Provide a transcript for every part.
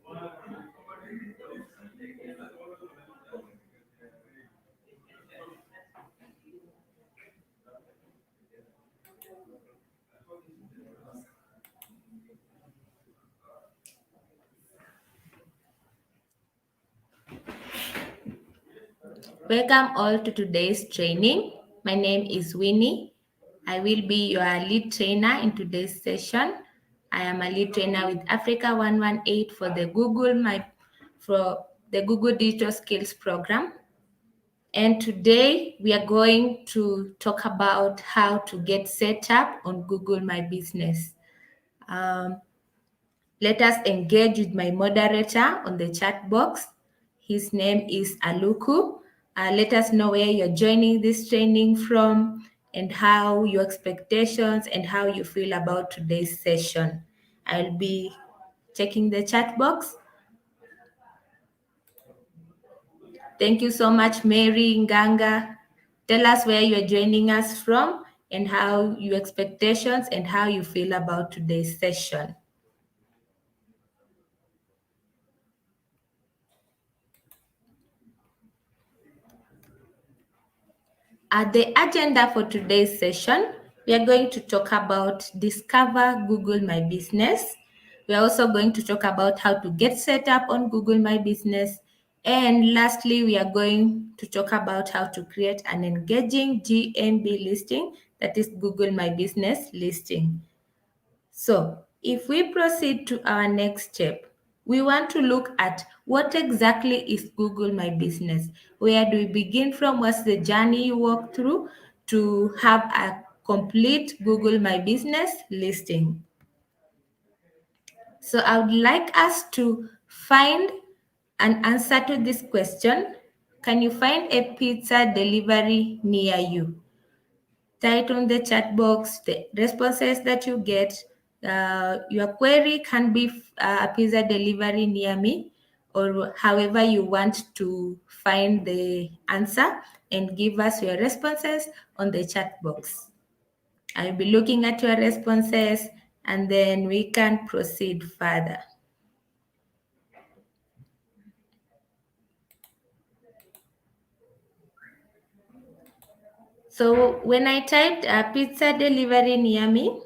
Welcome all to today's training. My name is Winnie. I will be your lead trainer in today's session. I am a lead trainer with Africa 118 for the Google Digital Skills Program. And today we are going to talk about how to get set up on Google My Business. Let us engage with my moderator on the chat box. His name is Aluku. Let us know where you're joining this training from and how your expectations and how you feel about today's session. I'll be checking the chat box. Thank you so much, Mary Nganga. Tell us where you're joining us from and how your expectations and how you feel about today's session. The agenda for today's session, we are going to talk about Discover Google My Business. We are also going to talk about how to get set up on Google My Business. And lastly, we are going to talk about how to create an engaging GMB listing, that is Google My Business listing. So if we proceed to our next step, we want to look at what exactly is Google My Business. Where do we begin from? What's the journey you walk through to have a complete Google My Business listing? So I would like us to find an answer to this question. Can you find a pizza delivery near you? Type on the chat box the responses that you get. Your query can be a pizza delivery near me, or however you want to find the answer, and give us your responses on the chat box. I'll be looking at your responses and then we can proceed further. So when I typed a pizza delivery near me,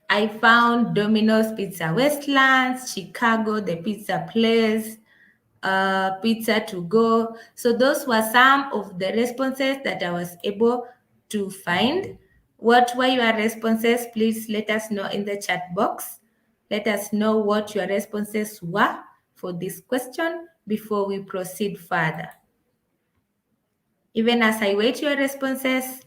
I found Domino's Pizza Westlands, Chicago, the Pizza Place, Pizza to Go. So those were some of the responses that I was able to find. What were your responses? Please let us know in the chat box. Let us know what your responses were for this question before we proceed further. Even as I wait your responses,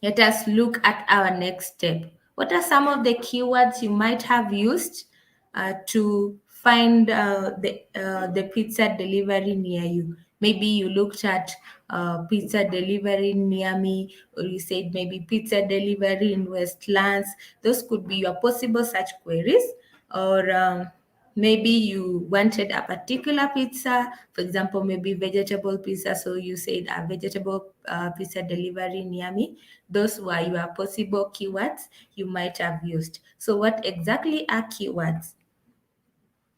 let us look at our next step. What are some of the keywords you might have used to find the pizza delivery near you? Maybe you looked at pizza delivery near me, or you said maybe pizza delivery in Westlands. Those could be your possible search queries. Or maybe you wanted a particular pizza, for example, maybe vegetable pizza. So you said a vegetable pizza delivery near me. Those were your possible keywords you might have used. So what exactly are keywords?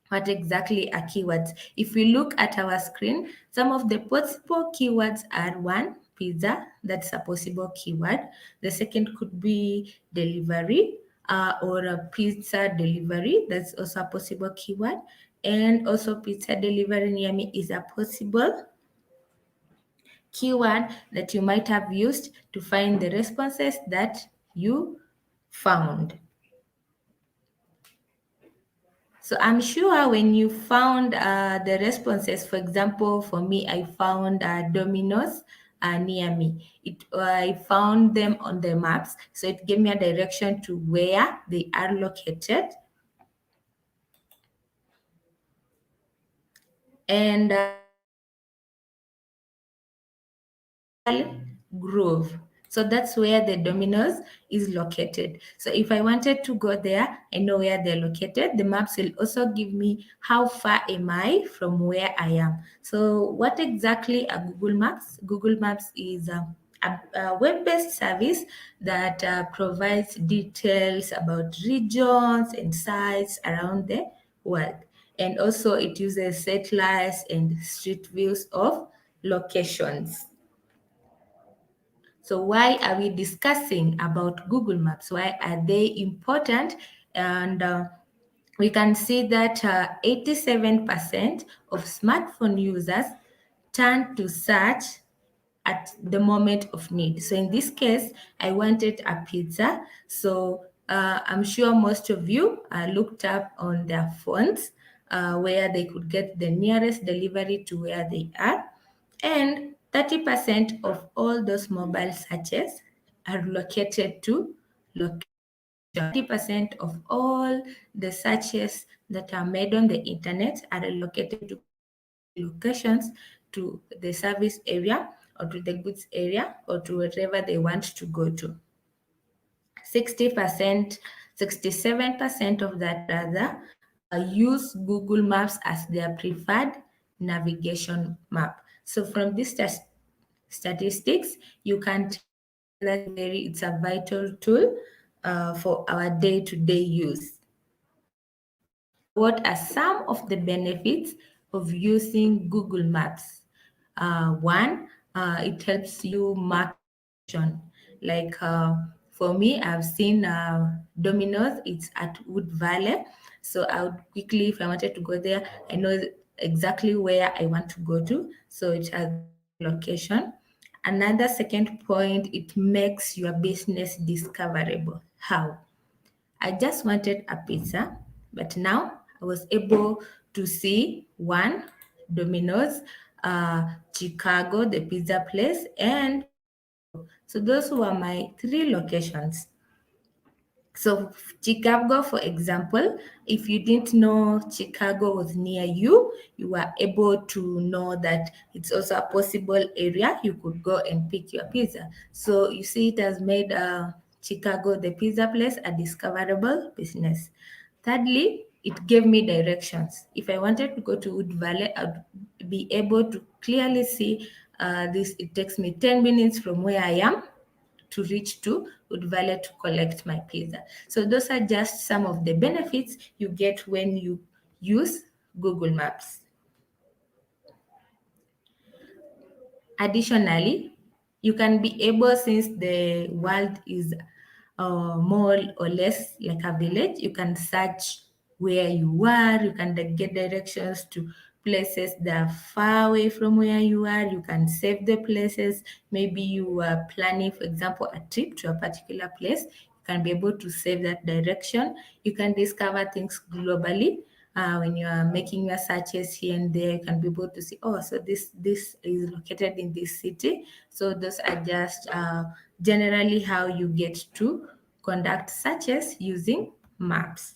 What exactly are keywords? If we look at our screen, some of the possible keywords are: one, pizza, that's a possible keyword. The second could be delivery, or a pizza delivery, that's also a possible keyword. And also pizza delivery near me is a possible keyword that you might have used to find the responses that you found. So I'm sure when you found the responses, for example, for me, I found Domino's near me. I found them on the maps, so it gave me a direction to where they are located. And Grove. So that's where the Domino's is located. So if I wanted to go there, I know where they're located. The maps will also give me how far am I from where I am. So what exactly are Google Maps? Google Maps is a web-based service that provides details about regions and sites around the world. And also it uses satellites and street views of locations. So why are we discussing about Google Maps? Why are they important? And we can see that 87% of smartphone users turn to search at the moment of need. So in this case, I wanted a pizza. So I'm sure most of you looked up on their phones where they could get the nearest delivery to where they are. And 30% of all those mobile searches are located to location. 30% of all the searches that are made on the internet are located to providing locations to the service area or to the goods area or to wherever they want to go to. 60%, 67% of that rather use Google Maps as their preferred navigation map. So from these statistics, you can tell that it's a vital tool for our day-to-day use. So what are some of the benefits of using Google Maps? One, it helps you mark location. Like for me, I've seen Domino's, it's at Wood Valley. So I would quickly, if I wanted to go there, I know exactly where I want to go to. So it has location. Another second point, it makes your business discoverable. How? I just wanted a pizza, but now I was able to see one, Domino's, Chicago, the pizza place, and Chicago. So those were my three locations. So Chicago, for example, if you didn't know Chicago was near you, you were able to know that it's also a possible area you could go and pick your pizza. So you see, it has made Chicago, the pizza place, a discoverable business. Thirdly, it gave me directions. If I wanted to go to Wood Valley, I'd be able to clearly see this. It takes me 10 minutes from where I am to reach to Wood Valley to collect my pizza. So those are just some of the benefits you get when you use Google Maps. Additionally, you can be able, since the world is more or less like a village, you can search where you are, you can get directions to places that are far away from where you are, you can save the places. Maybe you are planning, for example, a trip to a particular place, you can be able to save that direction. You can discover things globally. When you are making your searches here and there, you can be able to see, oh, so this is located in this city. So those are just generally how you get to conduct searches using maps.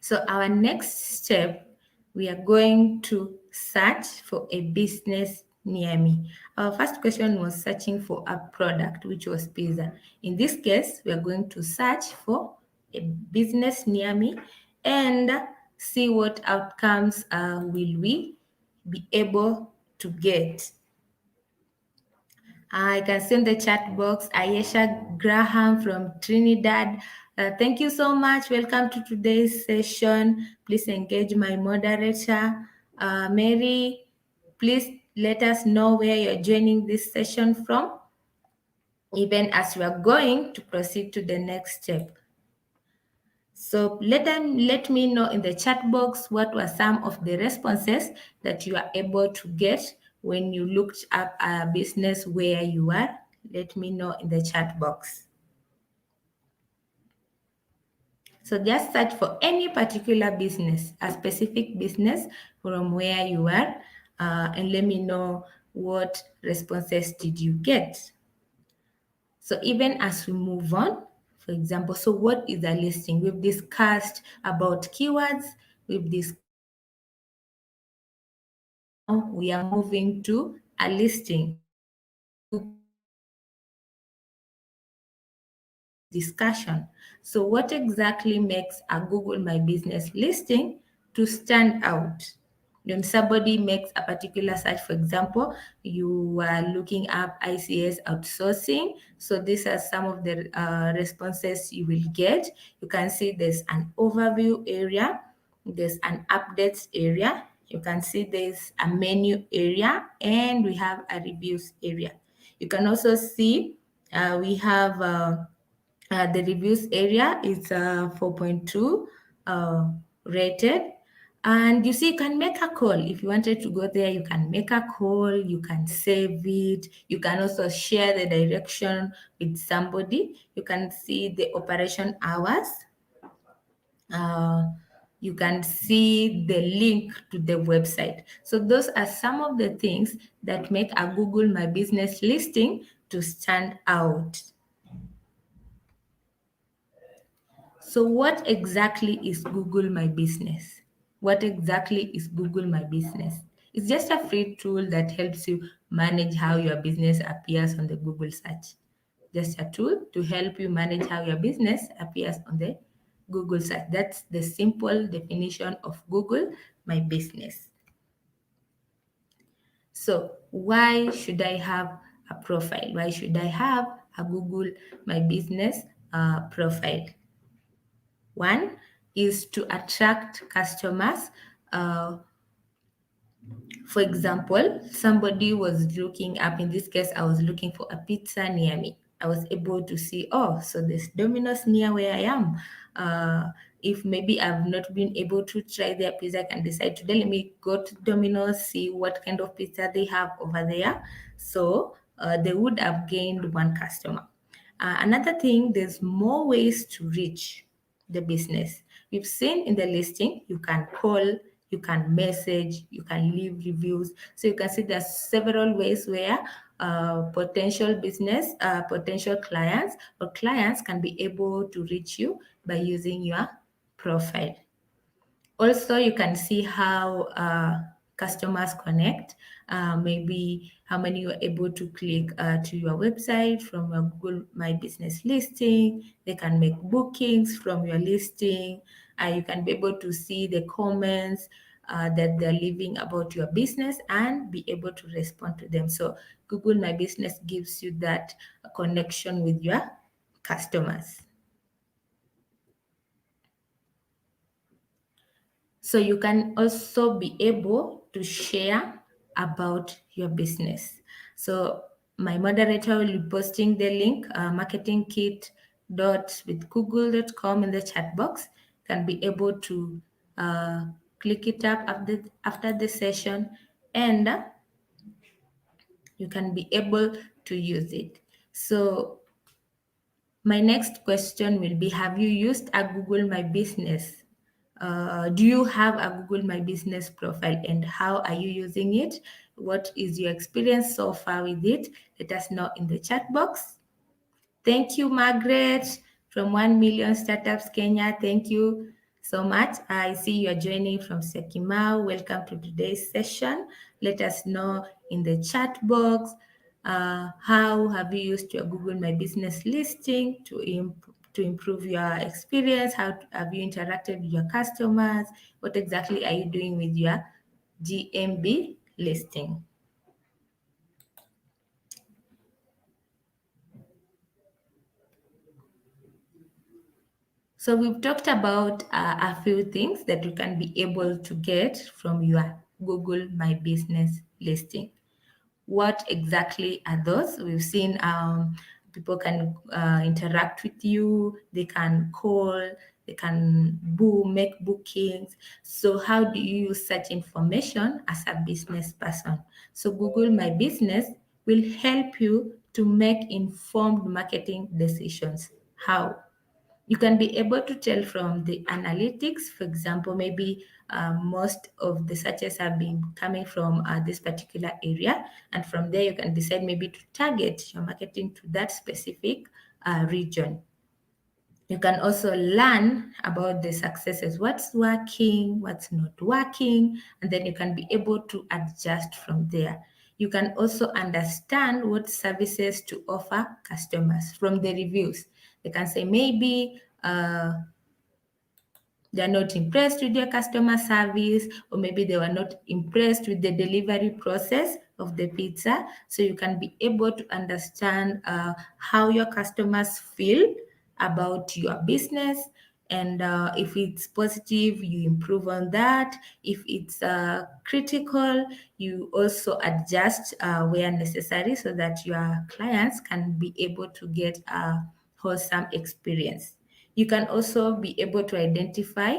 So our next step, we are going to search for a business near me. Our first question was searching for a product, which was pizza. In this case, we are going to search for a business near me and see what outcomes will we be able to get. I can see in the chat box, Ayesha Graham from Trinidad. Thank you so much. Welcome to today's session. Please engage my moderator. Mary, please let us know where you're joining this session from, even as we are going to proceed to the next step. So let me know in the chat box what were some of the responses that you are able to get when you looked up a business where you are. Let me know in the chat box. So just search for any particular business, a specific business from where you are, and let me know what responses did you get. So even as we move on, for example, so what is a listing? We've discussed about keywords, we've discussed now we are moving to a listing. Discussion. So what exactly makes a Google My Business listing to stand out? When somebody makes a particular search, for example, you are looking up ICS outsourcing. So these are some of the responses you will get. You can see there's an overview area, there's an updates area, you can see there's a menu area, and we have a reviews area. You can also see we have the reviews area is 4.2 rated. And you see, you can make a call. If you wanted to go there, you can make a call, you can save it. You can also share the direction with somebody. You can see the operation hours. Uh, you can see the link to the website. So those are some of the things that make a Google My Business listing to stand out. So what exactly is Google My Business? What exactly is Google My Business? It's just a free tool that helps you manage how your business appears on the Google search. Just a tool to help you manage how your business appears on the Google search. That's the simple definition of Google My Business. So why should I have a profile? Why should I have a Google My Business profile? One is to attract customers. For example, somebody was looking up, in this case, I was looking for a pizza near me. I was able to see, oh, so there's Domino's near where I am. If maybe I've not been able to try their pizza, I can decide today, let me go to Domino's, see what kind of pizza they have over there. So they would have gained one customer. Another thing, there's more ways to reach the business. We've seen in the listing, you can call, you can message, you can leave reviews. So you can see there's several ways where potential clients or clients can be able to reach you by using your profile. Also, you can see how customers connect, maybe how many you are able to click to your website from your Google My Business listing. They can make bookings from your listing. You can be able to see the comments that they're leaving about your business and be able to respond to them. So Google My Business gives you that connection with your customers. So you can also be able to share about your business. So my moderator will be posting the link, marketingkit.withgoogle.com in the chat box. Can be able to click it up after the session, and you can be able to use it. So my next question will be, have you used a Google My Business? Do you have a Google My Business profile, and how are you using it? What is your experience so far with it? Let us know in the chat box. Thank you, Margaret from 1 Million Startups Kenya. Thank you so much. I see you are joining from Sekimau. Welcome to today's session. Let us know in the chat box how have you used your Google My Business listing to improve your experience? How have you interacted with your customers? What exactly are you doing with your GMB listing? So we've talked about a few things that you can be able to get from your Google My Business listing. What exactly are those? We've seen people can interact with you, they can call, they can make bookings. So how do you use such information as a business person? So Google My Business will help you to make informed marketing decisions. How? You can be able to tell from the analytics. For example, maybe most of the searches have been coming from this particular area, and from there you can decide maybe to target your marketing to that specific region. You can also learn about the successes, what's working, what's not working, and then you can be able to adjust from there. You can also understand what services to offer customers from the reviews. They can say maybe they're not impressed with your customer service, or maybe they were not impressed with the delivery process of the pizza. So you can be able to understand how your customers feel about your business, and if it's positive, you improve on that. If it's critical, you also adjust where necessary, so that your clients can be able to get a wholesome experience. You can also be able to identify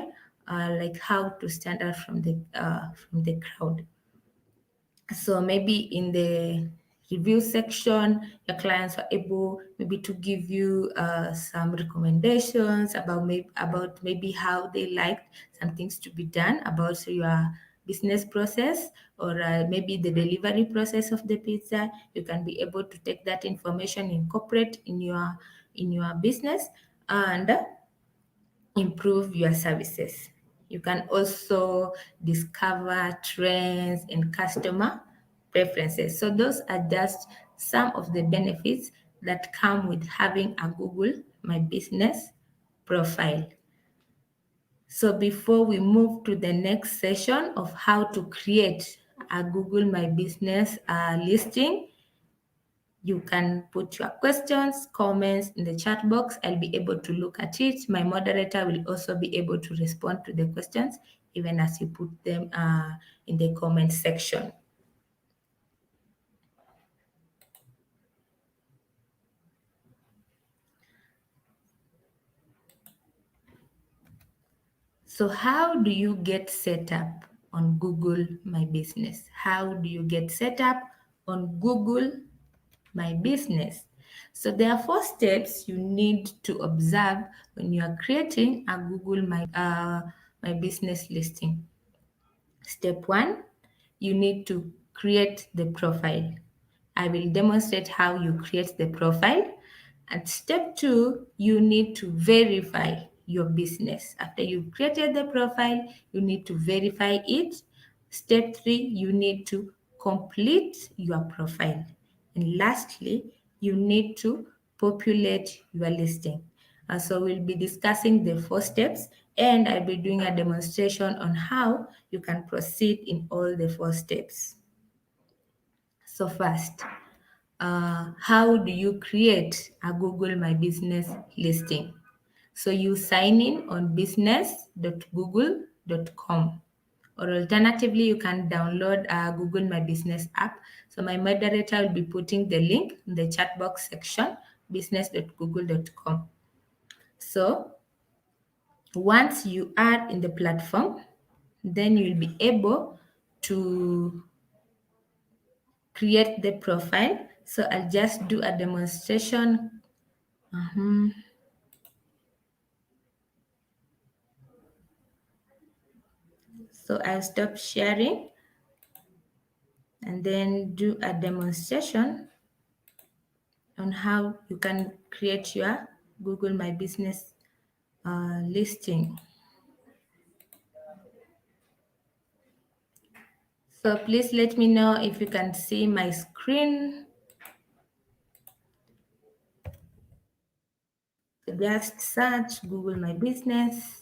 like how to stand out from the crowd. So maybe in the review section, your clients are able maybe to give you some recommendations about maybe how they liked some things to be done about your business process, or maybe the delivery process of the pizza. You can be able to take that information, incorporate in your business, and improve your services. You can also discover trends and customer preferences. So those are just some of the benefits that come with having a Google My Business profile. So before we move to the next session of how to create a Google My Business listing, you can put your questions, comments in the chat box. I'll be able to look at it. My moderator will also be able to respond to the questions, even as you put them in the comment section. So how do you get set up on Google My Business? How do you get set up on Google My Business? So there are 4 steps you need to observe when you are creating a Google My Business listing. Step 1, you need to create the profile. I will demonstrate how you create the profile. And step 2, you need to verify your business. After you've created the profile, you need to verify it. Step 3, you need to complete your profile. And lastly, you need to populate your listing. So we'll be discussing the 4 steps, and I'll be doing a demonstration on how you can proceed in all the 4 steps. So first, how do you create a Google My Business listing? So you sign in on business.google.com, or alternatively, you can download a Google My Business app. So my moderator will be putting the link in the chat box section, business.google.com. So once you are in the platform, then you'll be able to create the profile. So I'll just do a demonstration. So I'll stop sharing and then do a demonstration on how you can create your Google My Business listing. So please let me know if you can see my screen. So just search Google My Business.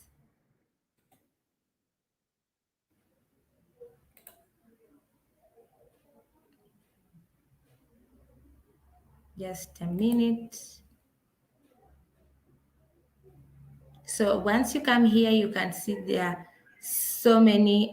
Just a minute. So once you come here, you can see there are so many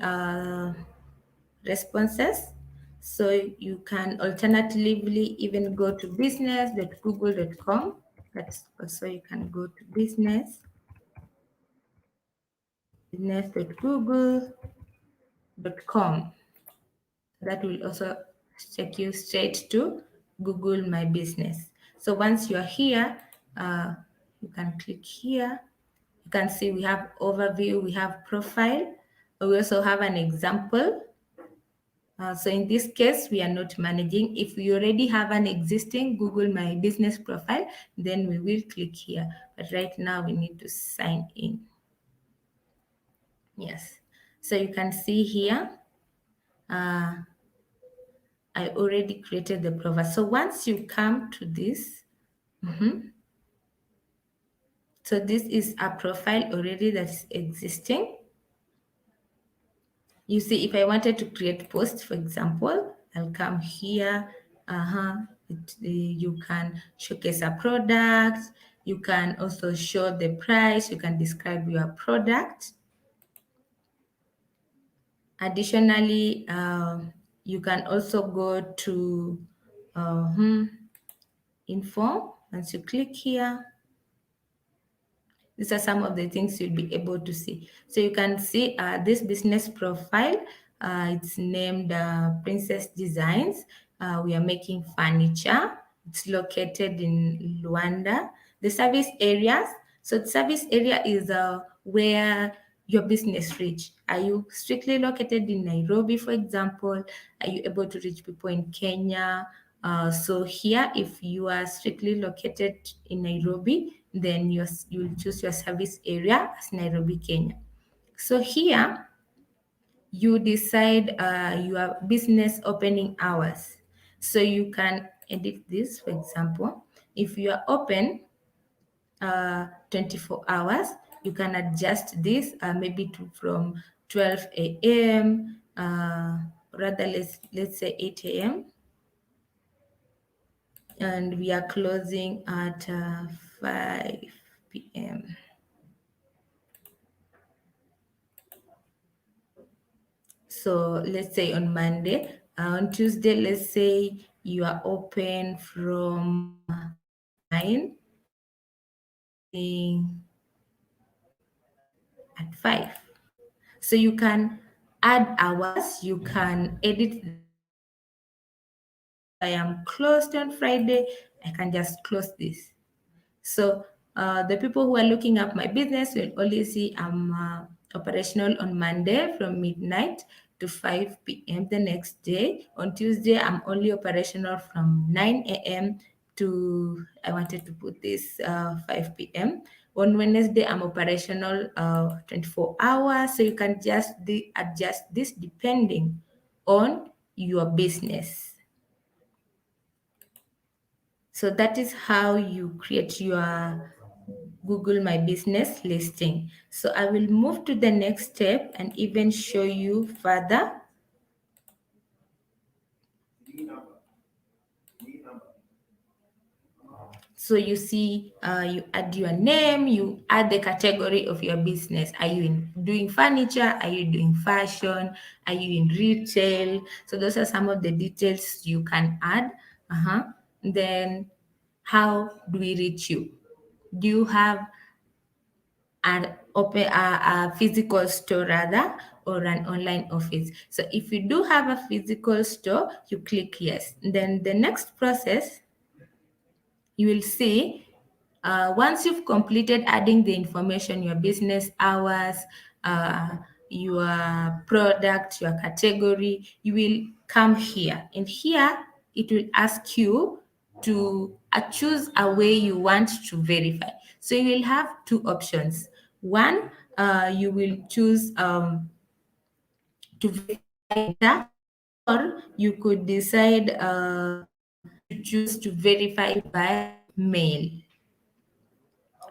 responses. So you can alternatively even go to business.google.com. That's also, you can go to business.google.com. That will also take you straight to Google My Business. So once you're here, you can click here. You can see we have overview, we have profile, we also have an example. So in this case, we are not managing. If we already have an existing Google My Business profile, then we will click here. But right now we need to sign in. Yes. So you can see here, I already created the profile. So once you come to this, So this is a profile already that's existing. You see, if I wanted to create post, for example, I'll come here. You can showcase a product. You can also show the price. You can describe your product. Additionally, you can also go to info. Once you click here, these are some of the things you'll be able to see. So you can see this business profile. It's named Princess Designs. We are making furniture. It's located in Luanda. The service areas. So the service area is where your business reach. Are you strictly located in Nairobi, for example? Are you able to reach people in Kenya? So here, if you are strictly located in Nairobi, then you'll choose your service area as Nairobi, Kenya. So here, you decide your business opening hours. So you can edit this, for example. If you are open 24 hours, you can adjust this maybe from 12 a.m. Rather, let's say 8 a.m. and we are closing at 5 p.m. So let's say on Monday, on Tuesday, let's say you are open from 9 and closing at 5. So you can add hours, you can edit the hours. If I am closed on Friday, I can just close this. So the people who are looking up my business will only see I'm operational on Monday from midnight to 5 p.m. the next day. On Tuesday, I'm only operational from 9 a.m. to, I wanted to put this 5 p.m. On Wednesday, I'm operational 24 hours. So you can just adjust this depending on your business. So that is how you create your Google My Business listing. So I will move to the next step and even show you further. So you see, you add your name, you add the category of your business. Are you doing furniture? Are you doing fashion? Are you in retail? So those are some of the details you can add. Then how do we reach you? Do you have a physical store rather, or an online office? So if you do have a physical store, you click yes. Then the next process, you will see once you've completed adding the information, your business hours, uh, your product, your category, you will come here. And here, it will ask you to choose a way you want to verify. So you will have two options. One, you will choose to verify data, or you could decide to choose to verify by mail.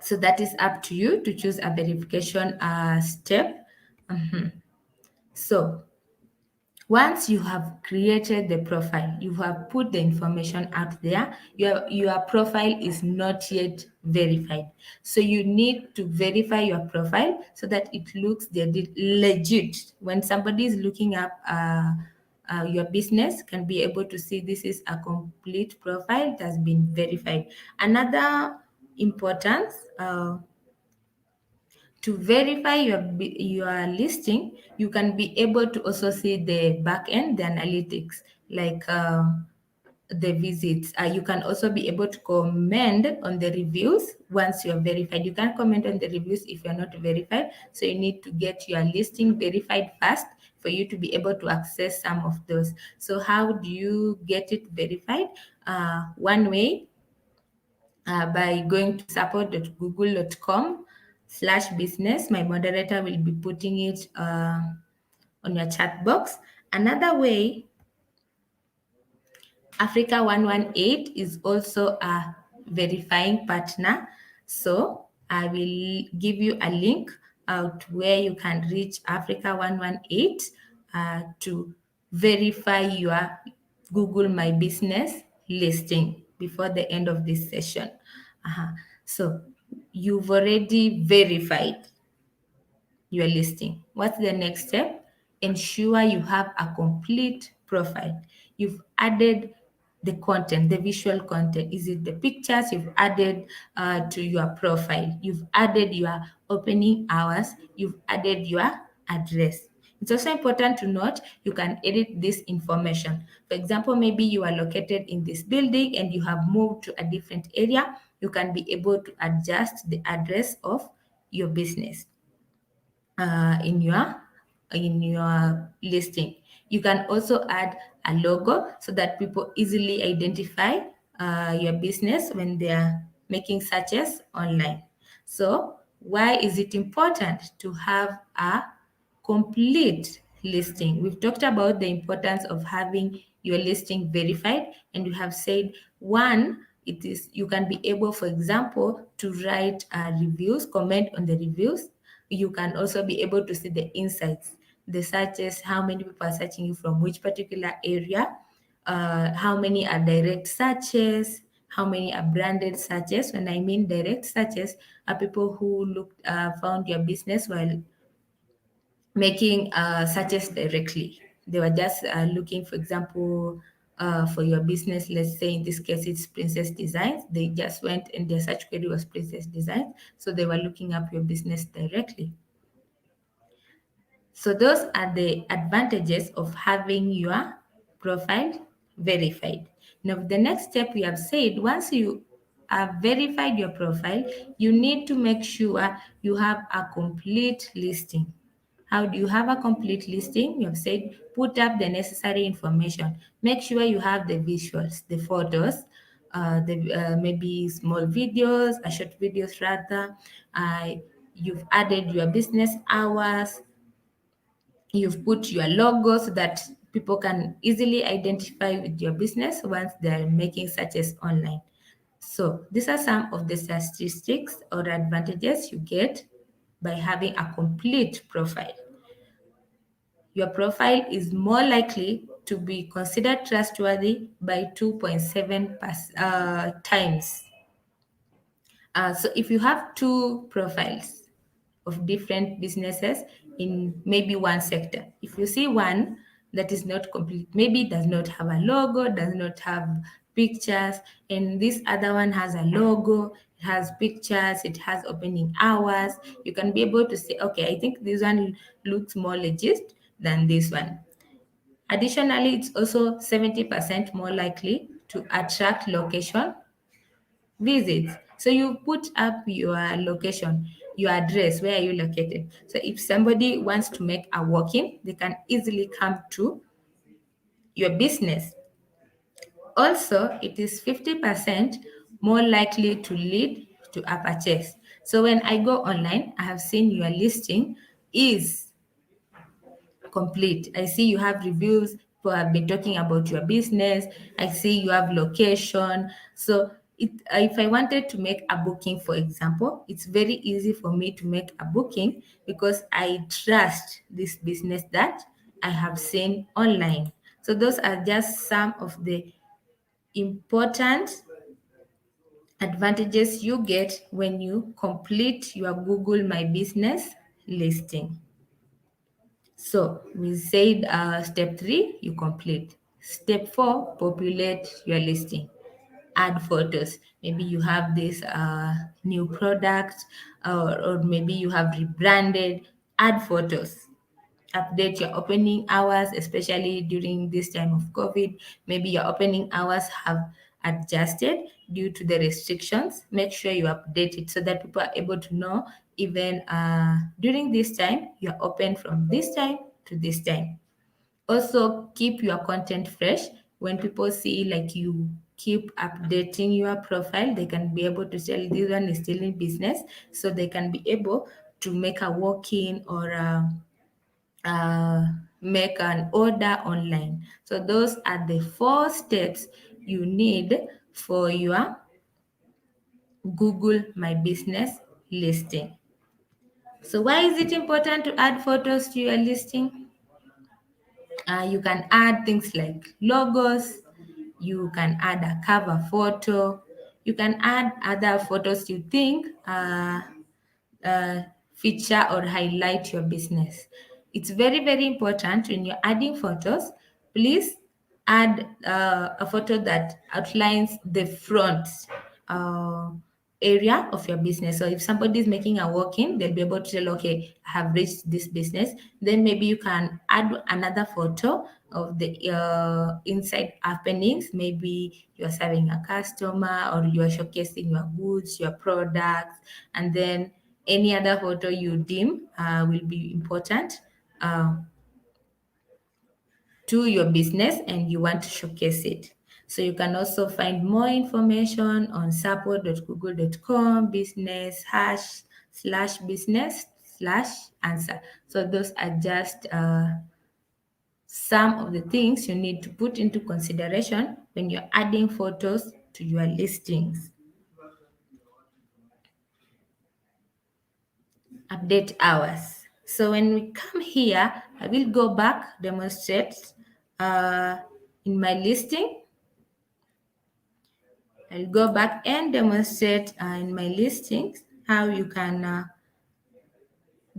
So that is up to you to choose a verification step. So once you have created the profile, you have put the information out there, your profile is not yet verified. So you need to verify your profile so that it looks legit. When somebody is looking up your business, can be able to see this is a complete profile that has been verified. Another importance, to verify your listing, you can be able to also see the back end, the analytics, like the visits. You can also be able to comment on the reviews once you are verified. You can comment on the reviews if you're not verified. So you need to get your listing verified first for you to be able to access some of those. So how do you get it verified? One way, by going to support.google.com/business. My moderator will be putting it on your chat box. Another way, Africa 118 is also a verifying partner. So I will give you a link out where you can reach Africa 118 to verify your Google My Business listing before the end of this session. So you've already verified your listing. What's the next step? Ensure you have a complete profile. You've added the content, the visual content. Is it the pictures you've added to your profile? You've added your opening hours. You've added your address. It's also important to note you can edit this information. For example, maybe you are located in this building and you have moved to a different area. You can be able to adjust the address of your business in your listing. You can also add a logo so that people easily identify your business when they are making searches online. So why is it important to have a complete listing? We've talked about the importance of having your listing verified, and we have said one, it is you can be able, for example, to write reviews, comment on the reviews. You can also be able to see the insights, the searches, how many people are searching you from which particular area, how many are direct searches, how many are branded searches. When I mean direct searches, are people who found your business while making searches directly. They were just looking, for example, for your business. Let's say in this case, it's Princess Designs. They just went and their search query was Princess Designs. So they were looking up your business directly. So those are the advantages of having your profile verified. Now, the next step we have said, once you have verified your profile, you need to make sure you have a complete listing. How do you have a complete listing? You have said put up the necessary information. Make sure you have the visuals, the photos, maybe small videos, short videos rather. You've added your business hours, you've put your logo so that people can easily identify with your business once they're making searches online. So these are some of the statistics or advantages you get by having a complete profile. Your profile is more likely to be considered trustworthy by 2.7 times. So if you have two profiles of different businesses in maybe one sector, if you see one that is not complete, maybe does not have a logo, does not have pictures, and this other one has a logo, it has pictures, it has opening hours, you can be able to say, okay, I think this one looks more legit than this one. Additionally, it's also 70% more likely to attract location visits. So you put up your location, your address, where are you located? So if somebody wants to make a walk-in, they can easily come to your business. Also, it is 50% more likely to lead to a purchase. So when I go online, I have seen your listing is complete. I see you have reviews, people have been talking about your business. I see you have location. So if I wanted to make a booking, for example, it's very easy for me to make a booking because I trust this business that I have seen online. So those are just some of the important advantages you get when you complete your Google My Business listing. So we said step 3, you complete. Step 4, populate your listing. Add photos. Maybe you have this new product, or maybe you have rebranded. Add photos. Update your opening hours, especially during this time of COVID. Maybe your opening hours have adjusted due to the restrictions. Make sure you update it so that people are able to know even during this time, you're open from this time to this time. Also, keep your content fresh. When people see like you keep updating your profile, they can be able to tell this one is still in business, so they can be able to make a walk-in or make an order online. So those are the 4 steps you need for your Google My Business listing. So why is it important to add photos to your listing? You can add things like logos, you can add a cover photo, you can add other photos you think uh, feature or highlight your business. It's very, very important when you're adding photos, please add a photo that outlines the front uh, area of your business. So if somebody is making a walk-in, they'll be able to tell, okay, I have reached this business. Then maybe you can add another photo of the inside happenings. Maybe you're serving a customer or you're showcasing your goods, your products, and then any other photo you deem will be important to your business and you want to showcase it. So you can also find more information on support.google.com business hash slash business slash answer. So those are just some of the things you need to put into consideration when you're adding photos to your listings. Update hours. So when we come here, I will go back, demonstrate uh, in my listing. I'll go back and demonstrate in my listings how you can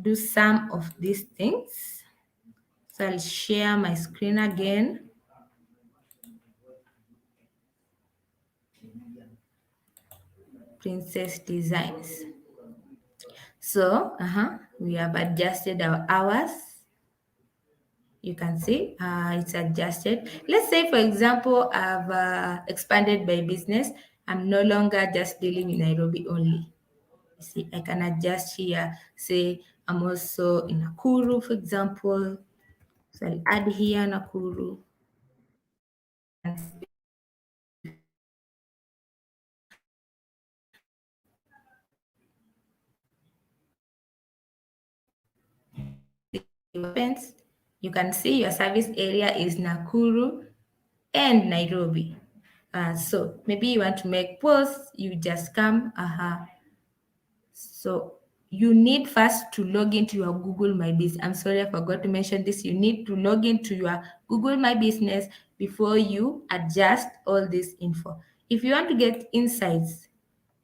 do some of these things. So I'll share my screen again. Princess Designs. So we have adjusted our hours. You can see it's adjusted. Let's say, for example, I've expanded my business. I'm no longer just dealing in Nairobi only. You see, I can adjust here. Say I'm also in Nakuru, for example. So I'll add here Nakuru. And you can see your service area is Nakuru and Nairobi. So maybe you want to make posts, you just come. So you need first to log into your Google My Business. I'm sorry, I forgot to mention this. You need to log into your Google My Business before you adjust all this info. If you want to get insights,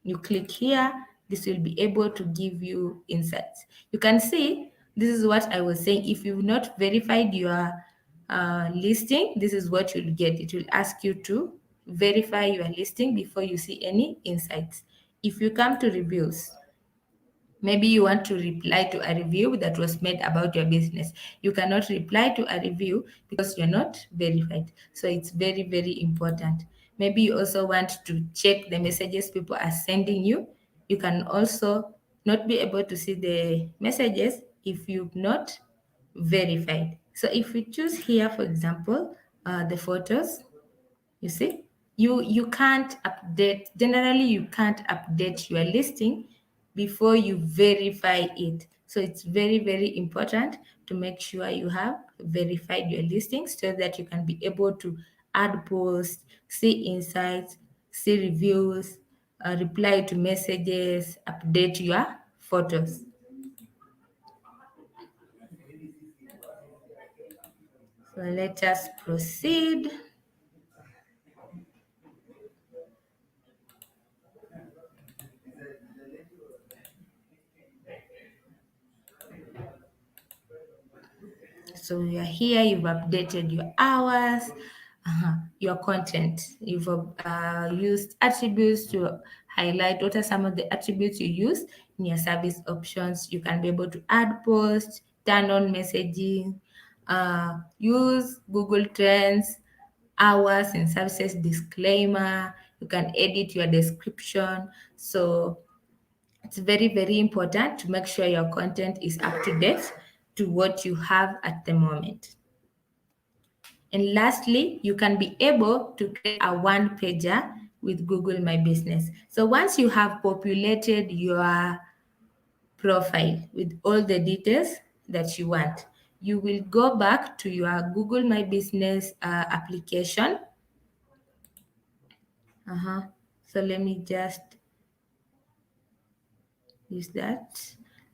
you click here. This will be able to give you insights. You can see this is what I was saying. If you've not verified your listing, this is what you'll get. It will ask you to verify your listing before you see any insights. If you come to reviews, maybe you want to reply to a review that was made about your business. You cannot reply to a review because you're not verified. So it's very, very important. Maybe you also want to check the messages people are sending you. You can also not be able to see the messages if you've not verified. So if we choose here, for example, the photos, you see, you can't update. Generally, you can't update your listing before you verify it. So it's very, very important to make sure you have verified your listing so that you can be able to add posts, see insights, see reviews, reply to messages, update your photos. So let us proceed. So you are here, you've updated your hours, your content. You've used attributes to highlight what are some of the attributes you use in your service options. You can be able to add posts, turn on messaging, use Google Trends, hours and services disclaimer. You can edit your description. So it's very, very important to make sure your content is up to date to what you have at the moment. And lastly, you can be able to create a one pager with Google My Business. So once you have populated your profile with all the details that you want, you will go back to your Google My Business application. So let me just Is that?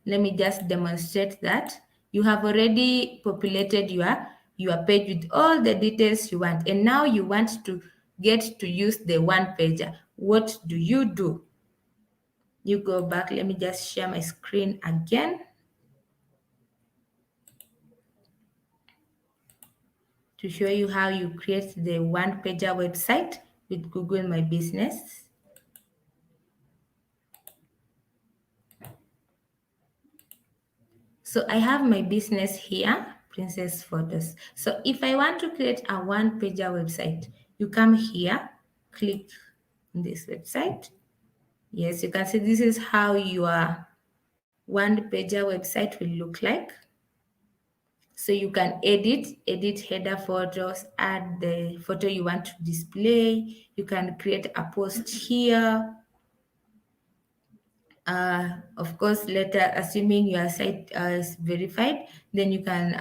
Let me just demonstrate that. You have already populated your page with all the details you want, and now you want to get to use the one pager. What do? You go back. Let me just share my screen again to show you how you create the one pager website with Google My Business. So I have my business here, Princess Photos. So if I want to create a one pager website, you come here, click on this website. Yes, you can see this is how your one pager website will look like. So you can edit header photos, add the photo you want to display. You can create a post here. Of course, later, assuming your site is verified, then you can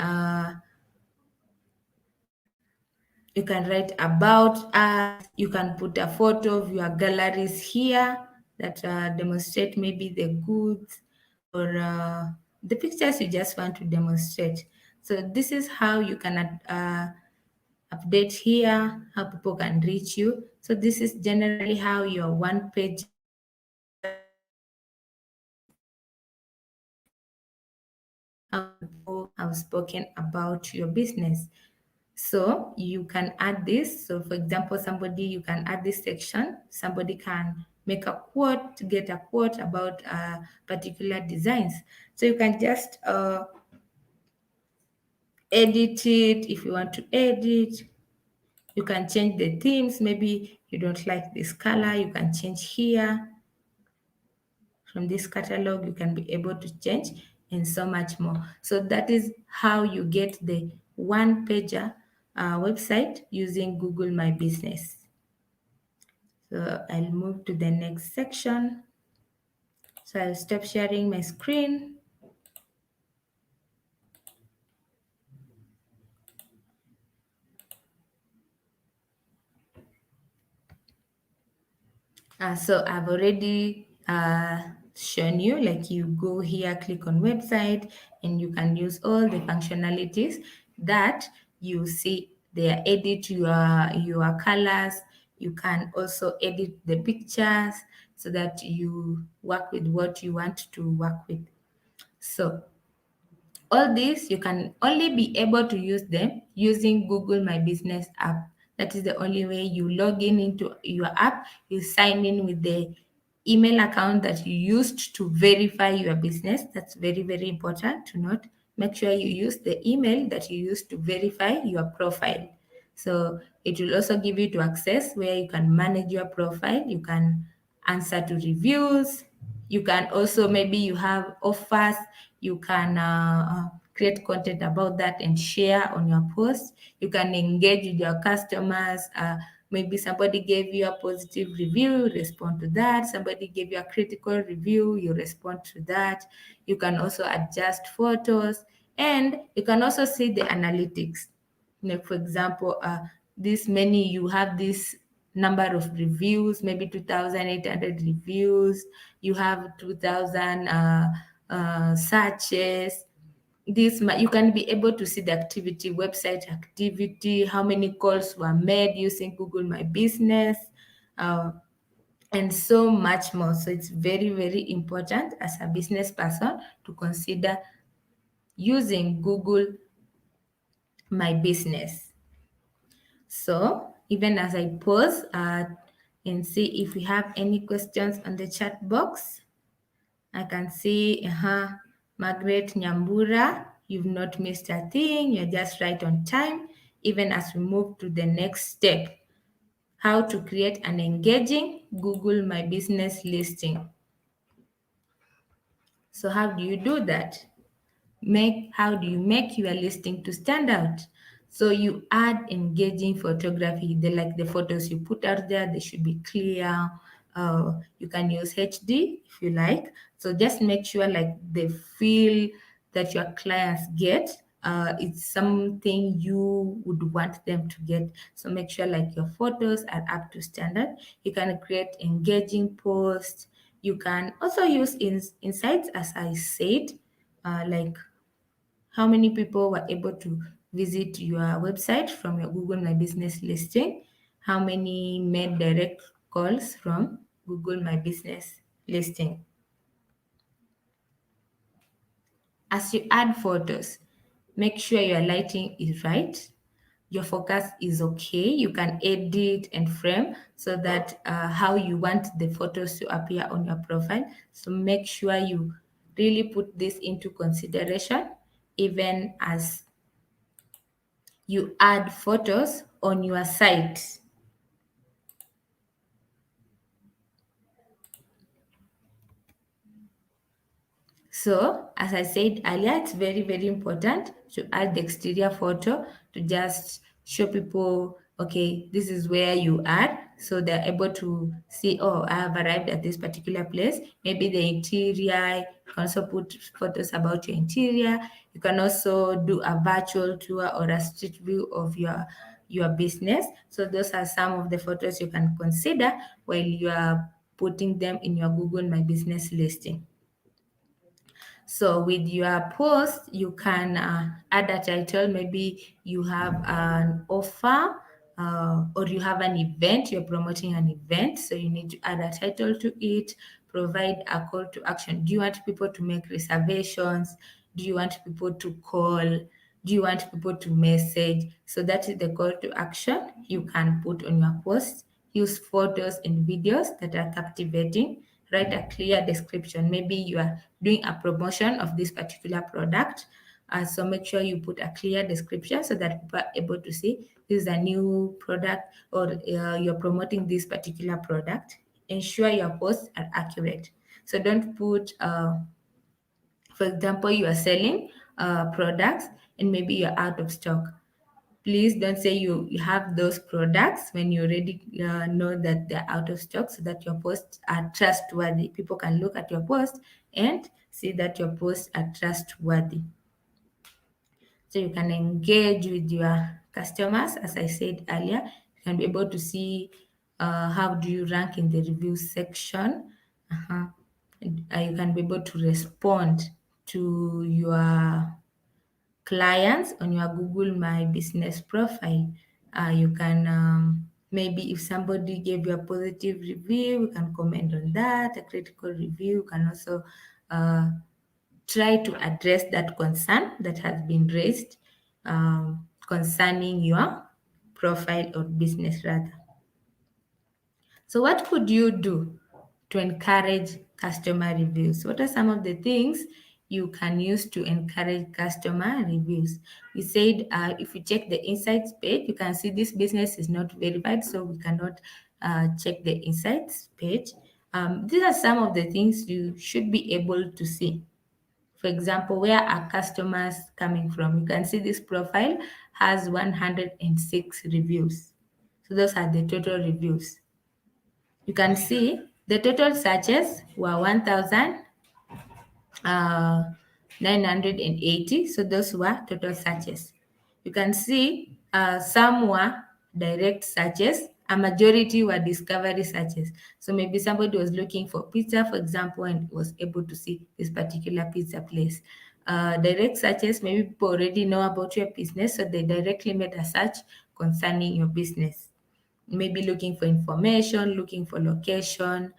write about us. You can put a photo of your galleries here that demonstrate maybe the goods or the pictures you just want to demonstrate. So this is how you can update here, how people can reach you. So this is generally how your one page how people have spoken about your business. So you can add this. So for example, you can add this section. Somebody can make a quote, get a quote about particular designs. So you can just edit it if you want to edit. You can change the themes. Maybe you don't like this color, you can change here. From this catalog, you can be able to change and so much more. So that is how you get the one pager website using Google My Business. So I'll move to the next section. So I'll stop sharing my screen. So I've already shown you, like you go here, click on website, and you can use all the functionalities that you see there. Edit your colors. You can also edit the pictures so that you work with what you want to work with. So all these, you can only be able to use them using Google My Business app. That is the only way you log in into your app. You sign in with the email account that you used to verify your business. That's very, very important to note. Make sure you use the email that you used to verify your profile. So it will also give you to access where you can manage your profile. You can answer to reviews. You can also, maybe you have offers, you can create content about that and share on your post. You can engage with your customers. Maybe somebody gave you a positive review, respond to that. Somebody gave you a critical review, you respond to that. You can also adjust photos, and you can also see the analytics. Like for example, this many, you have this number of reviews, maybe 2,800 reviews, you have 2,000 searches. You can be able to see the activity, website activity, how many calls were made using Google My Business, and so much more. So it's very, very important as a business person to consider using Google My Business. So even as I pause and see if we have any questions on the chat box, I can see Margaret Nyambura, you've not missed a thing, you're just right on time. Even as we move to the next step, how to create an engaging Google My Business listing. So how do you do that? How do you make your listing to stand out? So you add engaging photography. Like the photos you put out there, they should be clear. You can use HD if you like. So just make sure like the feel that your clients get, it's something you would want them to get. So make sure like your photos are up to standard. You can create engaging posts. You can also use insights, as I said, like how many people were able to visit your website from your Google My Business listing, how many made direct calls from Google My Business listing. As you add photos, make sure your lighting is right, your focus is okay. You can edit and frame so that how you want the photos to appear on your profile. So make sure you really put this into consideration even as you add photos on your site. So, as I said earlier, it's very, very important to add the exterior photo to just show people, okay, this is where you are. So they're able to see, oh, I have arrived at this particular place. Maybe the interior, you can also put photos about your interior. You can also do a virtual tour or a street view of your business. So those are some of the photos you can consider while you are putting them in your Google My Business listing. So with your post, you can add a title. Maybe you have an offer or you have an event, you're promoting an event. So you need to add a title to it, provide a call to action. Do you want people to make reservations? Do you want people to call? Do you want people to message? So that is the call to action you can put on your post. Use photos and videos that are captivating. Write a clear description. Maybe you are doing a promotion of this particular product. So make sure you put a clear description so that people are able to see this is a new product or you're promoting this particular product. Ensure your posts are accurate. So don't put, for example, you are selling products and maybe you're out of stock. Please don't say you have those products when you already know that they're out of stock, so that your posts are trustworthy. People can look at your post and see that your posts are trustworthy. So you can engage with your customers. As I said earlier, you can be able to see how do you rank in the review section. And, you can be able to respond to your clients on your Google My Business profile. You can maybe if somebody gave you a positive review, you can comment on that. A critical review, you can also uh, try to address that concern that has been raised concerning your profile or business rather. So what could you do to encourage customer reviews? What are some of the things you can use to encourage customer reviews? We said if you check the insights page, you can see this business is not verified, so we cannot check the insights page. These are some of the things you should be able to see. For example, where are customers coming from? You can see this profile has 106 reviews. So those are the total reviews. You can see the total searches were 1,980. So those were total searches. You can see some were direct searches. A majority were discovery searches. So maybe somebody was looking for pizza, for example, and was able to see this particular pizza place. Direct searches, maybe people already know about your business, so they directly made a search concerning your business, maybe looking for information, looking for location,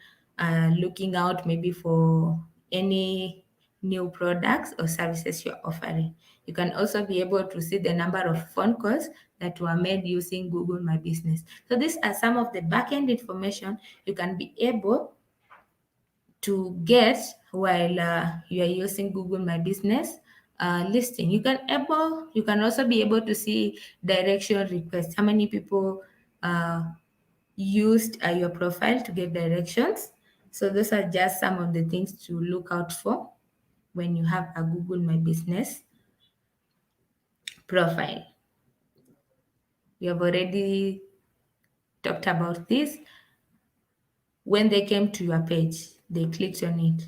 looking out maybe for any new products or services you're offering. You can also be able to see the number of phone calls that were made using Google My Business. So these are some of the backend information you can be able to get while you are using Google My Business listing. You can also be able to see direction requests. How many people used your profile to get directions? So those are just some of the things to look out for when you have a Google My Business profile. We have already talked about this. When they came to your page, they clicked on it.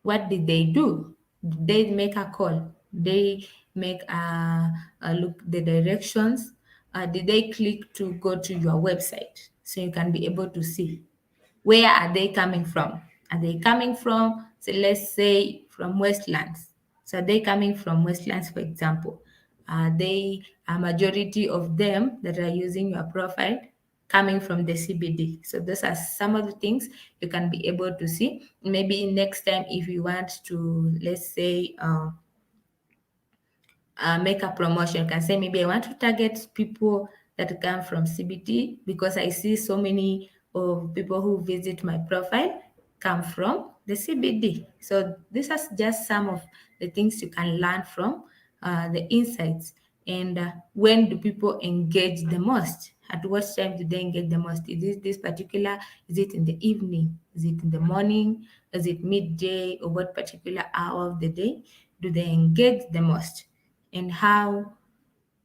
What did they do? Did they make a call? They make a look the directions. Did they click to go to your website so you can be able to see where are they coming from? Are they coming from, so let's say, from Westlands? So are they coming from Westlands, for example? Are they, a majority of them that are using your profile coming from the CBD? So those are some of the things you can be able to see. Maybe next time, if you want to, let's say, make a promotion. You can say, maybe I want to target people that come from CBT because I see so many of people who visit my profile come from the CBD. So these are just some of the things you can learn from the insights. And when do people engage the most? At what time do they engage the most? Is it this particular? Is it in the evening? Is it in the morning? Is it midday? Or what particular hour of the day do they engage the most? And how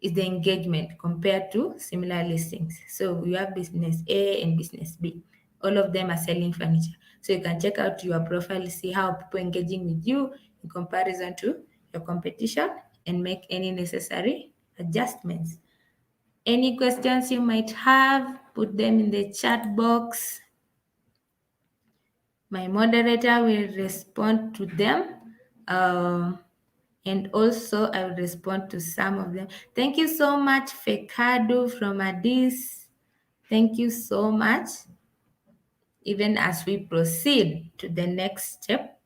is the engagement compared to similar listings? So you have business A and business B. All of them are selling furniture. So you can check out your profile, see how people engaging with you in comparison to your competition, and make any necessary adjustments. Any questions you might have, put them in the chat box. My moderator will respond to them. And also I will respond to some of them. Thank you so much, Fekadu from Addis. Thank you so much. Even as we proceed to the next step.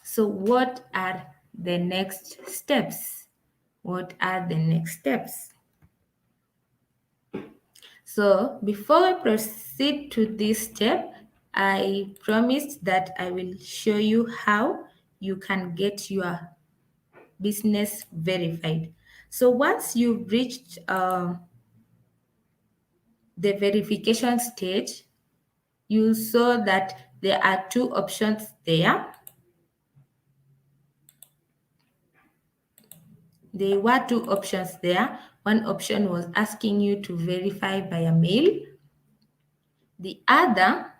So what are the next steps? What are the next steps? So before we proceed to this step, I promised that I will show you how you can get your business verified. So once you've reached the verification stage, you saw that there are two options there. There were two options there. One option was asking you to verify via mail. The other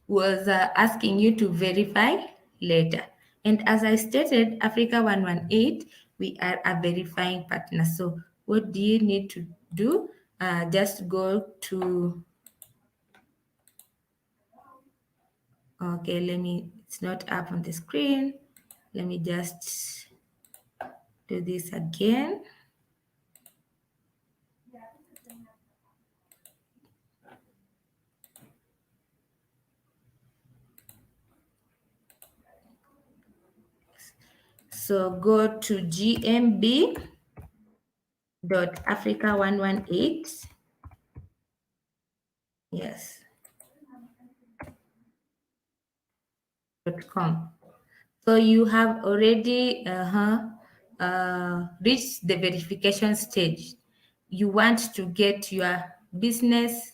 was asking you to verify later. And as I stated, Africa 118, we are a verifying partner. So what do you need to do? Just go to, okay, it's not up on the screen. Let me just do this again. So go to gmb.africa118. Yes. .com. So you have already reached the verification stage. You want to get your business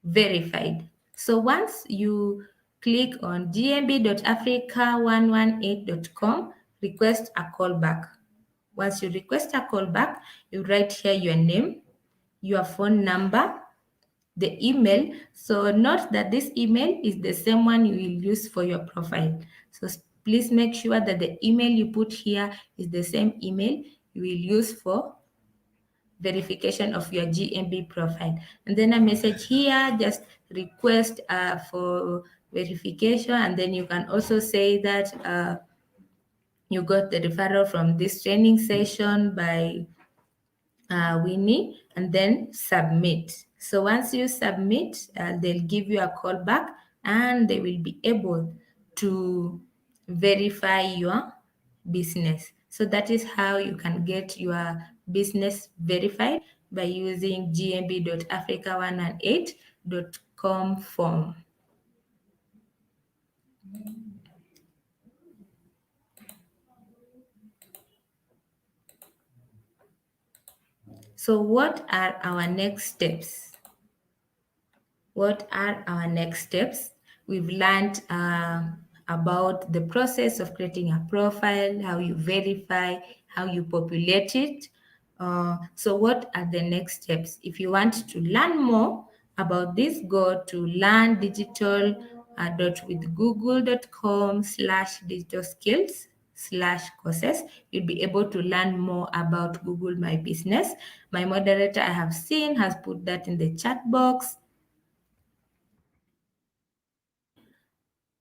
verified. So once you click on gmb.africa118.com, request a callback. Once you request a callback, you write here your name, your phone number, the email. So note that this email is the same one you will use for your profile. So please make sure that the email you put here is the same email you will use for verification of your GMB profile. And then a message here, just request for verification. And then you can also say that you got the referral from this training session by Winnie, and then submit. So once you submit, they'll give you a call back and they will be able to verify your business. So that is how you can get your business verified by using gmb.africa118.com form. So what are our next steps? What are our next steps? We've learned about the process of creating a profile, how you verify, how you populate it. So what are the next steps? If you want to learn more about this, go to learndigital.withgoogle.com/digital skills/courses. You'll be able to learn more about Google My Business. My moderator, I have seen, has put that in the chat box.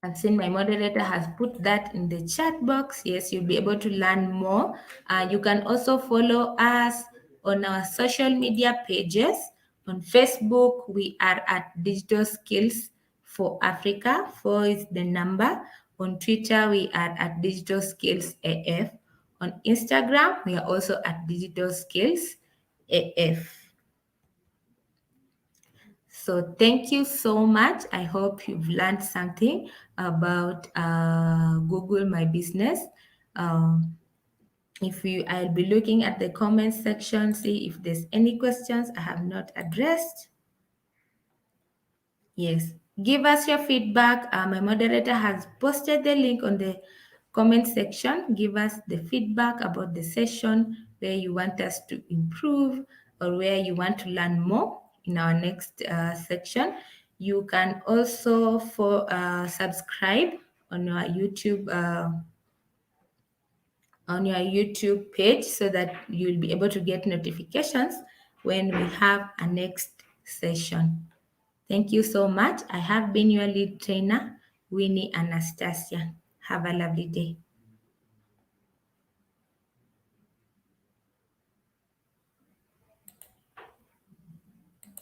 I've seen my moderator has put that in the chat box. Yes, you'll be able to learn more. You can also follow us on our social media pages. On Facebook, we are at Digital Skills for Africa. 4 is the number. On Twitter, we are at Digital Skills AF. On Instagram, we are also at Digital Skills AF. So thank you so much. I hope you've learned something about Google My Business. I'll be looking at the comment section, see if there's any questions I have not addressed. Yes, give us your feedback. My moderator has posted the link on the comment section. Give us the feedback about the session, where you want us to improve or where you want to learn more in our next section. You can also subscribe on your YouTube page so that you'll be able to get notifications when we have a next session. Thank you so much. I have been your lead trainer, Winnie Anastasia. Have a lovely day.